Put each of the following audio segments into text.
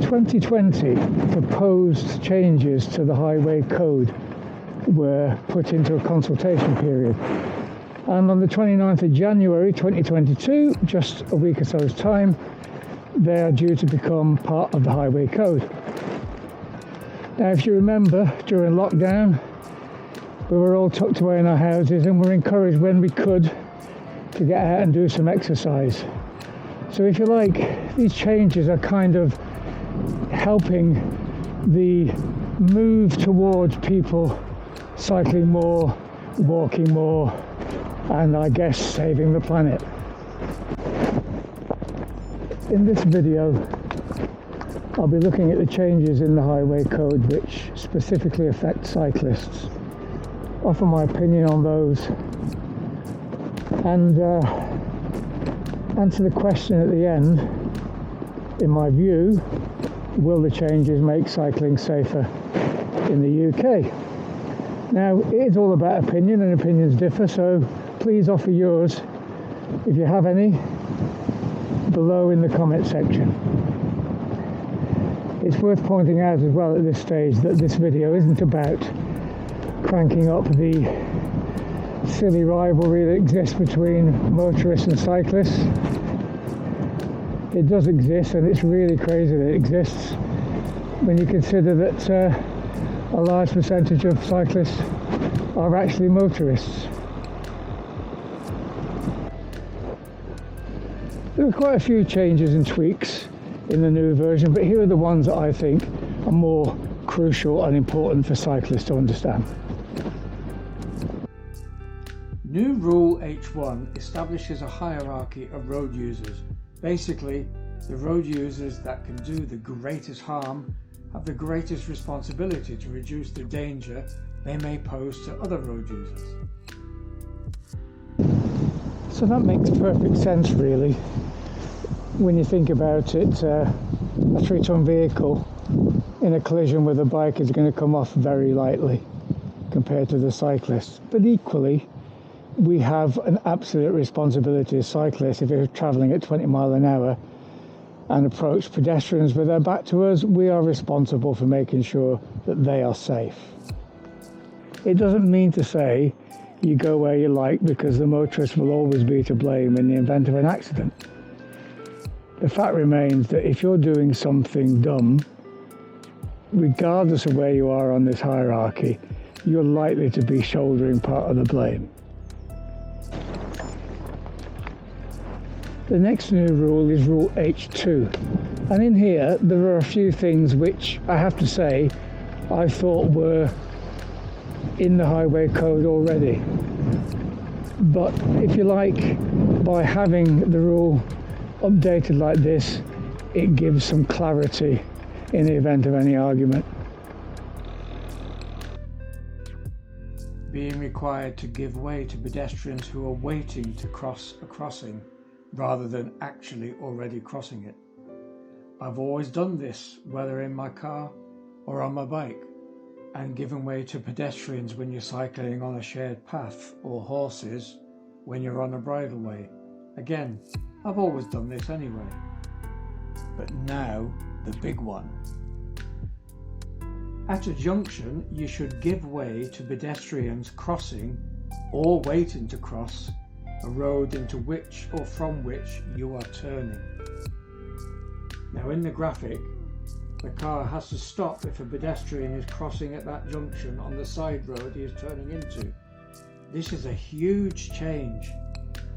2020, proposed changes to the highway code were put into a consultation period. And on the 29th of January 2022, just a week or so's time, they are due to become part of the highway code. Now, if you remember, during lockdown, we were all tucked away in our houses and were encouraged when we could to get out and do some exercise. So if you like, these changes are kind of helping the move towards people cycling more, walking more, and I guess saving the planet. In this video, I'll be looking at the changes in the highway code which specifically affect cyclists, offer my opinion on those, and answer the question at the end, in my view, will the changes make cycling safer in the UK? Now, it is all about opinion, and opinions differ, so please offer yours, if you have any, below in the comment section. It's worth pointing out as well at this stage that this video isn't about cranking up the silly rivalry that exists between motorists and cyclists. It does exist, and it's really crazy that it exists when you consider that a large percentage of cyclists are actually motorists. There are quite a few changes and tweaks in the new version, but here are the ones that I think are more crucial and important for cyclists to understand. New Rule H1 establishes a hierarchy of road users. Basically, the road users that can do the greatest harm have the greatest responsibility to reduce the danger they may pose to other road users. So that makes perfect sense, really. When you think about it, a 3-ton vehicle in a collision with a bike is going to come off very lightly compared to the cyclist. But equally, we have an absolute responsibility as cyclists. If you're travelling at 20 miles an hour and approach pedestrians with their back to us, we are responsible for making sure that they are safe. It doesn't mean to say you go where you like, because the motorist will always be to blame in the event of an accident. The fact remains that if you're doing something dumb, regardless of where you are on this hierarchy, you're likely to be shouldering part of the blame. The next new rule is Rule H2, and in here there are a few things which I have to say I thought were in the highway code already. But if you like, by having the rule updated like this, it gives some clarity in the event of any argument. Being required to give way to pedestrians who are waiting to cross a crossing rather than actually already crossing it. I've always done this, whether in my car or on my bike, and given way to pedestrians when you're cycling on a shared path, or horses when you're on a bridleway. Again, I've always done this anyway. But now, the big one. At a junction, you should give way to pedestrians crossing or waiting to cross a road into which or from which you are turning. Now, in the graphic, the car has to stop if a pedestrian is crossing at that junction on the side road he is turning into. This is a huge change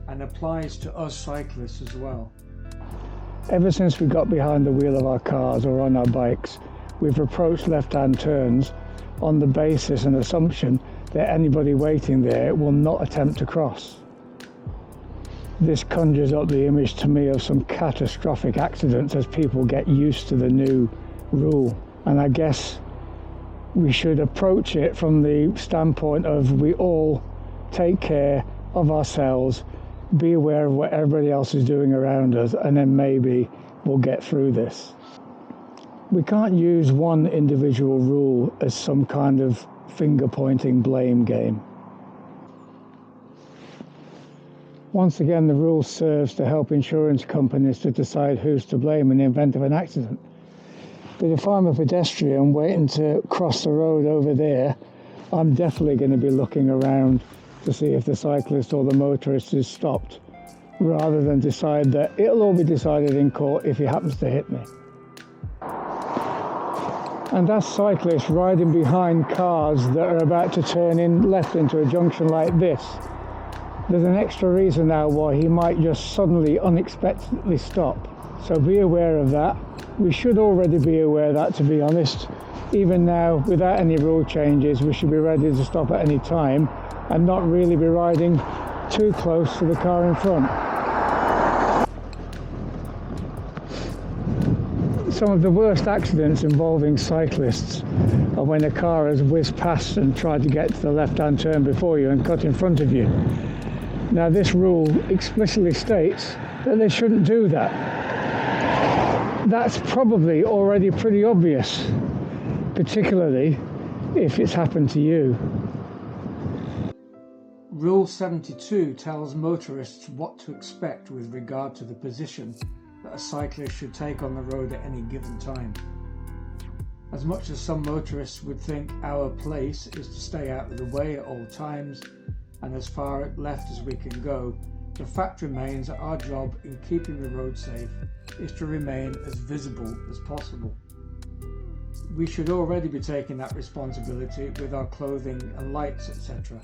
and applies to us cyclists as well. Ever since we got behind the wheel of our cars or on our bikes, we've approached left-hand turns on the basis and assumption that anybody waiting there will not attempt to cross. This conjures up the image to me of some catastrophic accidents as people get used to the new rule. And I guess we should approach it from the standpoint of we all take care of ourselves, be aware of what everybody else is doing around us, and then maybe we'll get through this. We can't use one individual rule as some kind of finger-pointing blame game. Once again, the rule serves to help insurance companies to decide who's to blame in the event of an accident. But if I'm a pedestrian waiting to cross the road over there, I'm definitely going to be looking around to see if the cyclist or the motorist is stopped, rather than decide that it'll all be decided in court if he happens to hit me. And as cyclists riding behind cars that are about to turn in left into a junction like this, there's an extra reason now why he might just suddenly, unexpectedly stop. So be aware of that. We should already be aware of that, to be honest. Even now, without any rule changes, we should be ready to stop at any time and not really be riding too close to the car in front. Some of the worst accidents involving cyclists are when a car has whizzed past and tried to get to the left-hand turn before you and cut in front of you. Now, this rule explicitly states that they shouldn't do that. That's probably already pretty obvious, particularly if it's happened to you. Rule 72 tells motorists what to expect with regard to the position that a cyclist should take on the road at any given time. As much as some motorists would think our place is to stay out of the way at all times and as far left as we can go, the fact remains that our job in keeping the road safe is to remain as visible as possible. We should already be taking that responsibility with our clothing and lights, etc.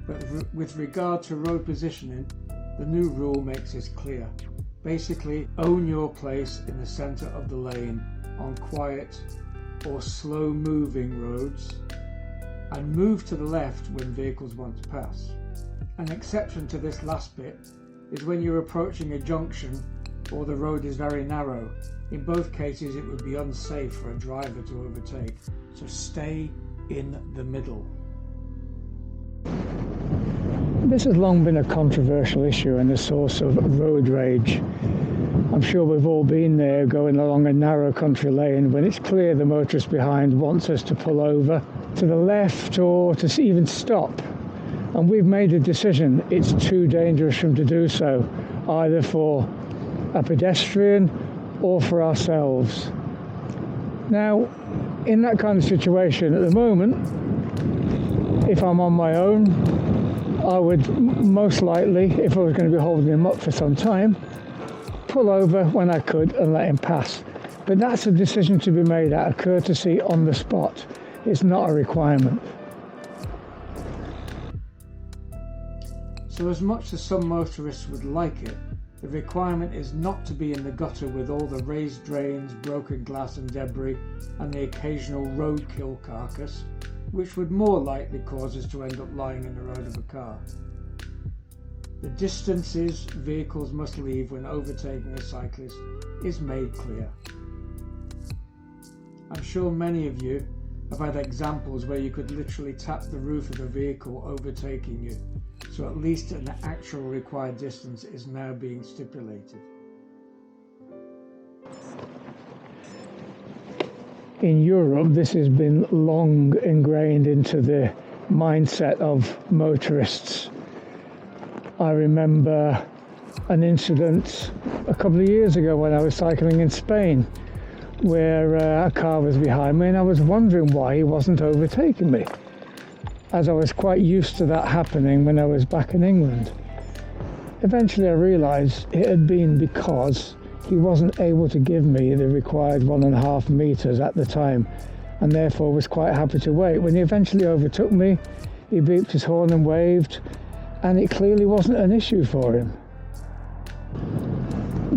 But with regard to road positioning, the new rule makes this clear. Basically, own your place in the centre of the lane on quiet or slow moving roads, and move to the left when vehicles want to pass. An exception to this last bit is when you're approaching a junction or the road is very narrow. In both cases it would be unsafe for a driver to overtake, so stay in the middle. This has long been a controversial issue and a source of road rage. I'm sure we've all been there, going along a narrow country lane when it's clear the motorist behind wants us to pull over to the left or to even stop. And we've made a decision it's too dangerous for him to do so, either for a pedestrian or for ourselves. Now, in that kind of situation at the moment, if I'm on my own, I would most likely, if I was going to be holding him up for some time, pull over when I could and let him pass. But that's a decision to be made out of courtesy on the spot. It's not a requirement. So as much as some motorists would like it, the requirement is not to be in the gutter with all the raised drains, broken glass and debris, and the occasional roadkill carcass, which would more likely cause us to end up lying in the road of a car. The distances vehicles must leave when overtaking a cyclist is made clear. I'm sure many of you have had examples where you could literally tap the roof of a vehicle overtaking you, so at least an actual required distance is now being stipulated. In Europe, this has been long ingrained into the mindset of motorists. I remember an incident a couple of years ago when I was cycling in Spain, where a car was behind me and I was wondering why he wasn't overtaking me, as I was quite used to that happening when I was back in England. Eventually I realised it had been because he wasn't able to give me the required 1.5 meters at the time, and therefore was quite happy to wait. When he eventually overtook me, he beeped his horn and waved, and it clearly wasn't an issue for him.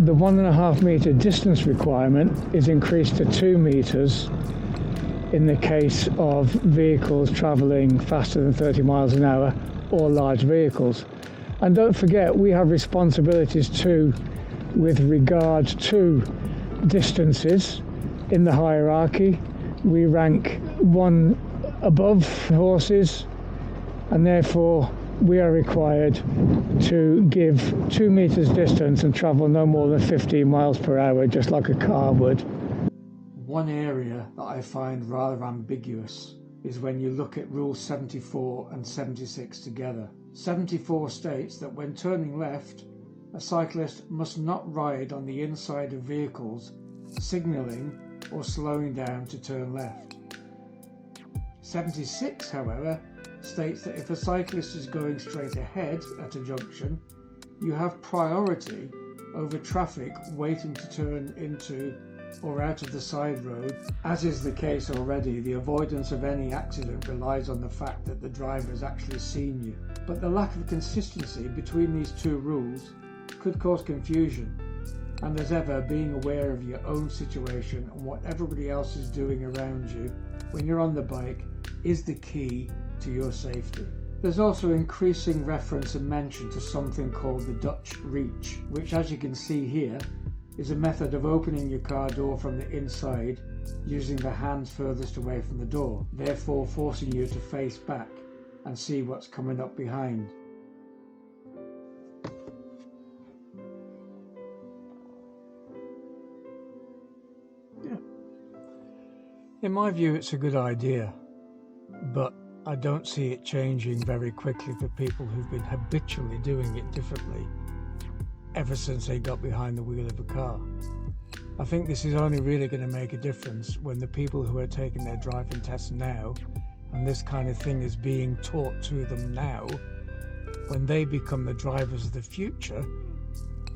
The 1.5 meter distance requirement is increased to 2 meters in the case of vehicles travelling faster than 30 miles an hour or large vehicles. And don't forget, we have responsibilities too with regard to distances in the hierarchy. We rank one above horses, and therefore we are required to give 2 meters distance and travel no more than 15 miles per hour, just like a car would. One area that I find rather ambiguous is when you look at Rule 74 and 76 together. 74 states that when turning left, a cyclist must not ride on the inside of vehicles, signalling or slowing down to turn left. 76, however, states that if a cyclist is going straight ahead at a junction, you have priority over traffic waiting to turn into or out of the side road. As is the case already, the avoidance of any accident relies on the fact that the driver has actually seen you. But the lack of consistency between these two rules could cause confusion, and as ever, being aware of your own situation and what everybody else is doing around you when you're on the bike is the key to your safety. There's also increasing reference and mention to something called the Dutch reach, which, as you can see here, is a method of opening your car door from the inside using the hands furthest away from the door, therefore forcing you to face back and see what's coming up behind. In my view, it's a good idea, but I don't see it changing very quickly for people who've been habitually doing it differently ever since they got behind the wheel of a car. I think this is only really going to make a difference when the people who are taking their driving tests now, and this kind of thing is being taught to them now, when they become the drivers of the future,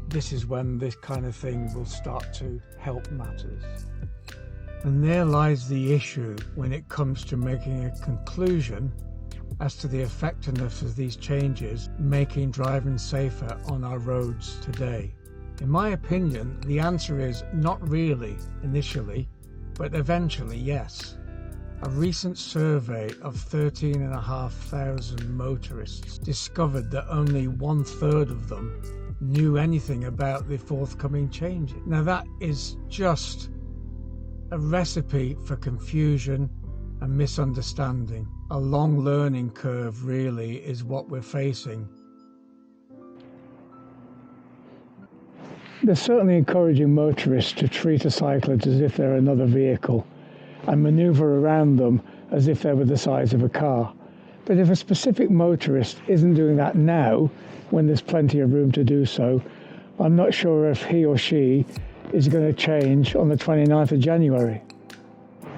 this is when this kind of thing will start to help matters. And there lies the issue when it comes to making a conclusion as to the effectiveness of these changes making driving safer on our roads today. In my opinion, the answer is not really initially, but eventually yes. A recent survey of 13,500 motorists discovered that only 1/3 of them knew anything about the forthcoming changes. Now that is just a recipe for confusion and misunderstanding. A long learning curve really is what we're facing. They're certainly encouraging motorists to treat a cyclist as if they're another vehicle and manoeuvre around them as if they were the size of a car. But if a specific motorist isn't doing that now, when there's plenty of room to do so, I'm not sure if he or she is going to change on the 29th of January.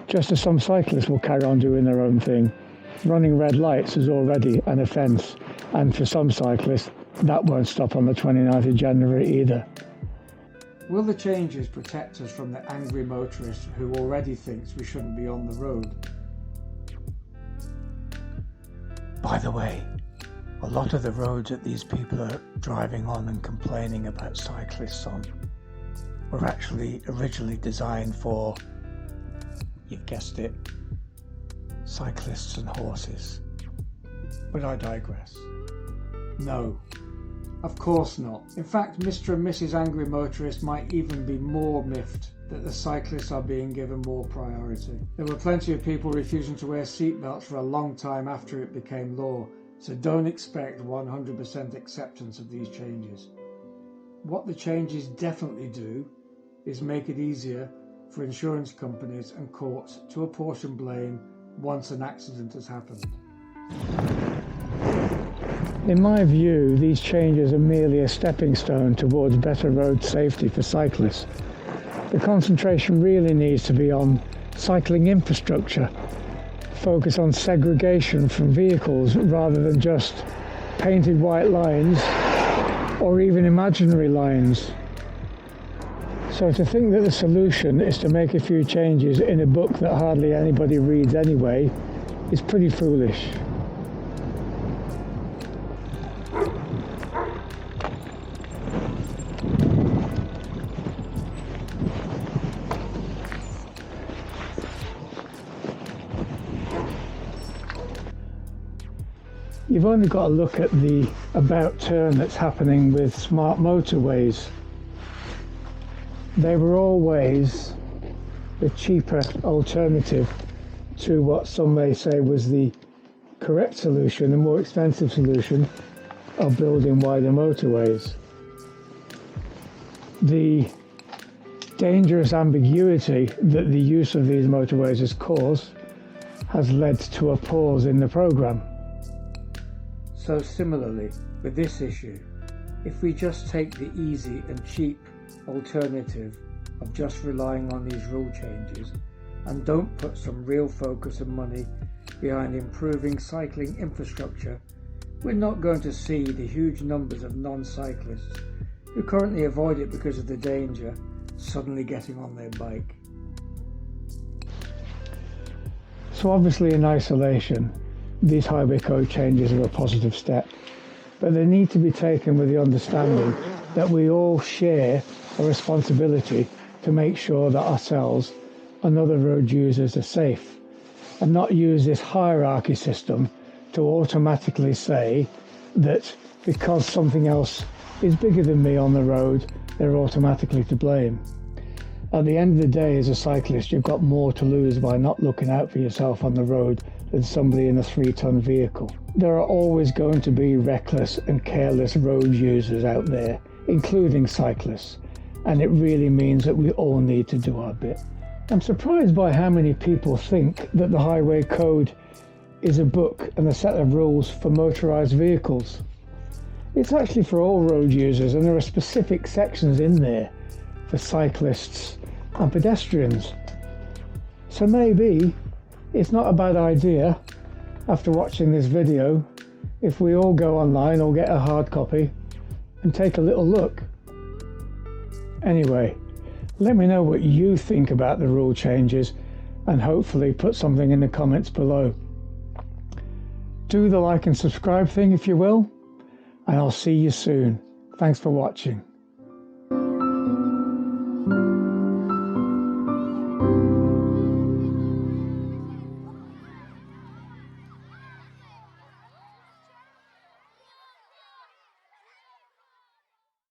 Just as some cyclists will carry on doing their own thing. Running red lights is already an offence, and for some cyclists, that won't stop on the 29th of January either. Will the changes protect us from the angry motorist who already thinks we shouldn't be on the road? By the way, a lot of the roads that these people are driving on and complaining about cyclists on were actually originally designed for, you've guessed it, cyclists and horses. But I digress. No, of course not. In fact, Mr. and Mrs. Angry Motorist might even be more miffed that the cyclists are being given more priority. There were plenty of people refusing to wear seatbelts for a long time after it became law, so don't expect 100% acceptance of these changes. What the changes definitely do is make it easier for insurance companies and courts to apportion blame once an accident has happened. In my view, these changes are merely a stepping stone towards better road safety for cyclists. The concentration really needs to be on cycling infrastructure, focus on segregation from vehicles rather than just painted white lines or even imaginary lines. So to think that the solution is to make a few changes in a book that hardly anybody reads anyway is pretty foolish. You've only got to look at the about turn that's happening with smart motorways. They were always the cheaper alternative to what some may say was the correct solution, the more expensive solution of building wider motorways. The dangerous ambiguity that the use of these motorways has caused has led to a pause in the programme. So similarly, with this issue, if we just take the easy and cheap alternative of just relying on these rule changes and don't put some real focus and money behind improving cycling infrastructure, we're not going to see the huge numbers of non-cyclists who currently avoid it because of the danger suddenly getting on their bike. So obviously in isolation, these highway code changes are a positive step, but they need to be taken with the understanding that we all share a responsibility to make sure that ourselves and other road users are safe, and not use this hierarchy system to automatically say that because something else is bigger than me on the road, they're automatically to blame. At the end of the day, as a cyclist, you've got more to lose by not looking out for yourself on the road than somebody in a 3-ton vehicle. There are always going to be reckless and careless road users out there, including cyclists, and it really means that we all need to do our bit. I'm surprised by how many people think that the highway code is a book and a set of rules for motorised vehicles. It's actually for all road users, and there are specific sections in there for cyclists and pedestrians. So maybe it's not a bad idea, after watching this video, if we all go online or get a hard copy and take a little look. Anyway, let me know what you think about the rule changes, and hopefully put something in the comments below. Do the like and subscribe thing if you will, and I'll see you soon. Thanks for watching.